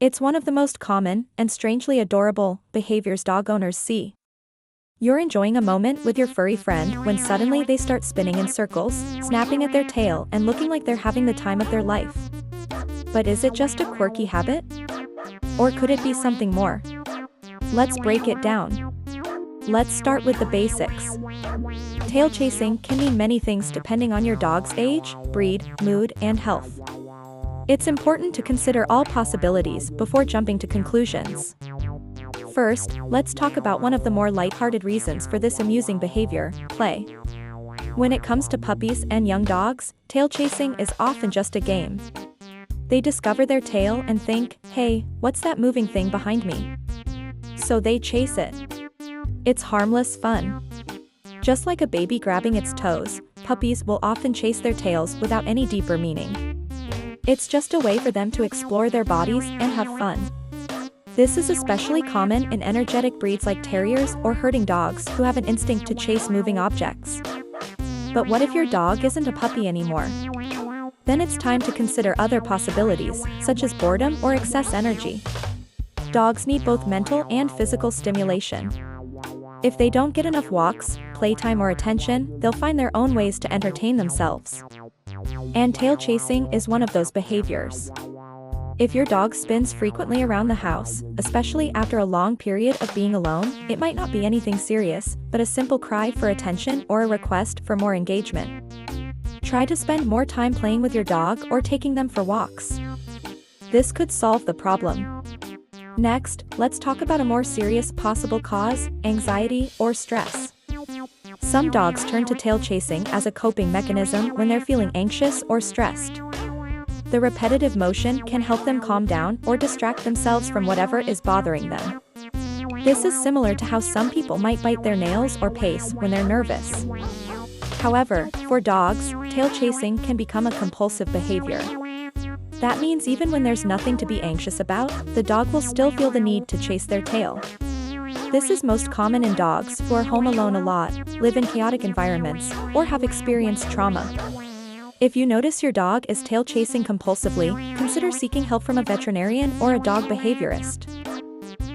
It's one of the most common, and strangely adorable, behaviors dog owners see. You're enjoying a moment with your furry friend when suddenly they start spinning in circles, snapping at their tail and looking like they're having the time of their life. But is it just a quirky habit? Or could it be something more? Let's break it down. Let's start with the basics. Tail chasing can mean many things depending on your dog's age, breed, mood, and health. It's important to consider all possibilities before jumping to conclusions. First, let's talk about one of the more lighthearted reasons for this amusing behavior: play. When it comes to puppies and young dogs, tail chasing is often just a game. They discover their tail and think, "Hey, what's that moving thing behind me?" So they chase it. It's harmless fun. Just like a baby grabbing its toes, puppies will often chase their tails without any deeper meaning. It's just a way for them to explore their bodies and have fun. This is especially common in energetic breeds like terriers or herding dogs who have an instinct to chase moving objects. But what if your dog isn't a puppy anymore? Then it's time to consider other possibilities, such as boredom or excess energy. Dogs need both mental and physical stimulation. If they don't get enough walks, playtime, or attention, they'll find their own ways to entertain themselves. And tail chasing is one of those behaviors. If your dog spins frequently around the house, especially after a long period of being alone, it might not be anything serious, but a simple cry for attention or a request for more engagement. Try to spend more time playing with your dog or taking them for walks. This could solve the problem. Next, let's talk about a more serious possible cause: anxiety or stress. Some dogs turn to tail chasing as a coping mechanism when they're feeling anxious or stressed. The repetitive motion can help them calm down or distract themselves from whatever is bothering them. This is similar to how some people might bite their nails or pace when they're nervous. However, for dogs, tail chasing can become a compulsive behavior. That means even when there's nothing to be anxious about, the dog will still feel the need to chase their tail. This is most common in dogs who are home alone a lot, live in chaotic environments, or have experienced trauma. If you notice your dog is tail chasing compulsively, consider seeking help from a veterinarian or a dog behaviorist.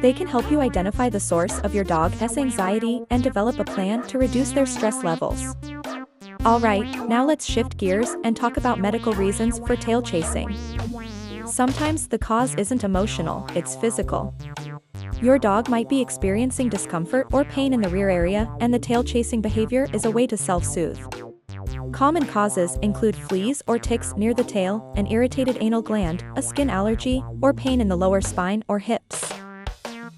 They can help you identify the source of your dog's anxiety and develop a plan to reduce their stress levels. Alright, now let's shift gears and talk about medical reasons for tail chasing. Sometimes the cause isn't emotional, it's physical. Your dog might be experiencing discomfort or pain in the rear area, and the tail chasing behavior is a way to self-soothe. Common causes include fleas or ticks near the tail, an irritated anal gland, a skin allergy, or pain in the lower spine or hips.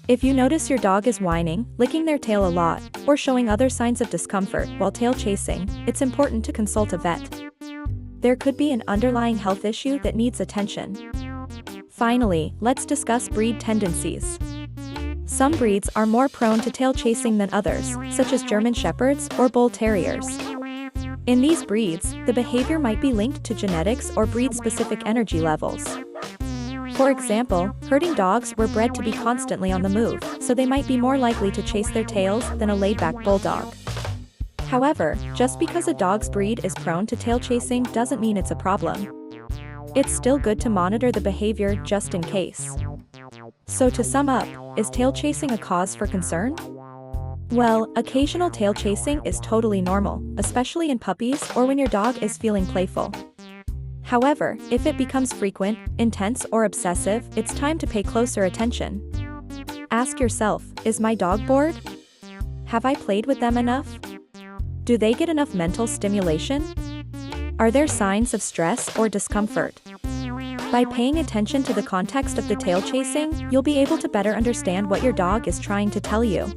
If you notice your dog is whining, licking their tail a lot, or showing other signs of discomfort while tail chasing, it's important to consult a vet. There could be an underlying health issue that needs attention. Finally, let's discuss breed tendencies. Some breeds are more prone to tail chasing than others, such as German Shepherds or Bull Terriers. In these breeds, the behavior might be linked to genetics or breed-specific energy levels. For example, herding dogs were bred to be constantly on the move, so they might be more likely to chase their tails than a laid-back bulldog. However, just because a dog's breed is prone to tail chasing doesn't mean it's a problem. It's still good to monitor the behavior just in case. So to sum up, is tail chasing a cause for concern? Well, occasional tail chasing is totally normal, especially in puppies or when your dog is feeling playful. However, if it becomes frequent, intense, or obsessive, it's time to pay closer attention. Ask yourself, is my dog bored? Have I played with them enough? Do they get enough mental stimulation? Are there signs of stress or discomfort? By paying attention to the context of the tail chasing, you'll be able to better understand what your dog is trying to tell you.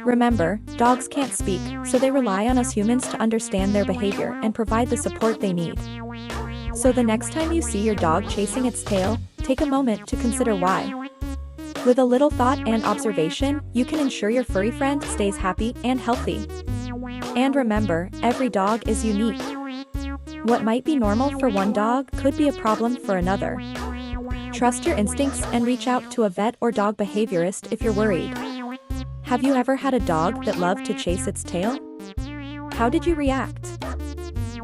Remember, dogs can't speak, so they rely on us humans to understand their behavior and provide the support they need. So the next time you see your dog chasing its tail, take a moment to consider why. With a little thought and observation, you can ensure your furry friend stays happy and healthy. And remember, every dog is unique. What might be normal for one dog could be a problem for another. Trust your instincts and reach out to a vet or dog behaviorist if you're worried. Have you ever had a dog that loved to chase its tail? How did you react?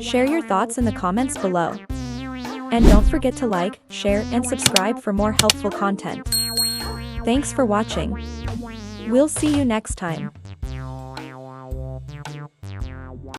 Share your thoughts in the comments below. And don't forget to like, share, and subscribe for more helpful content. Thanks for watching. We'll see you next time.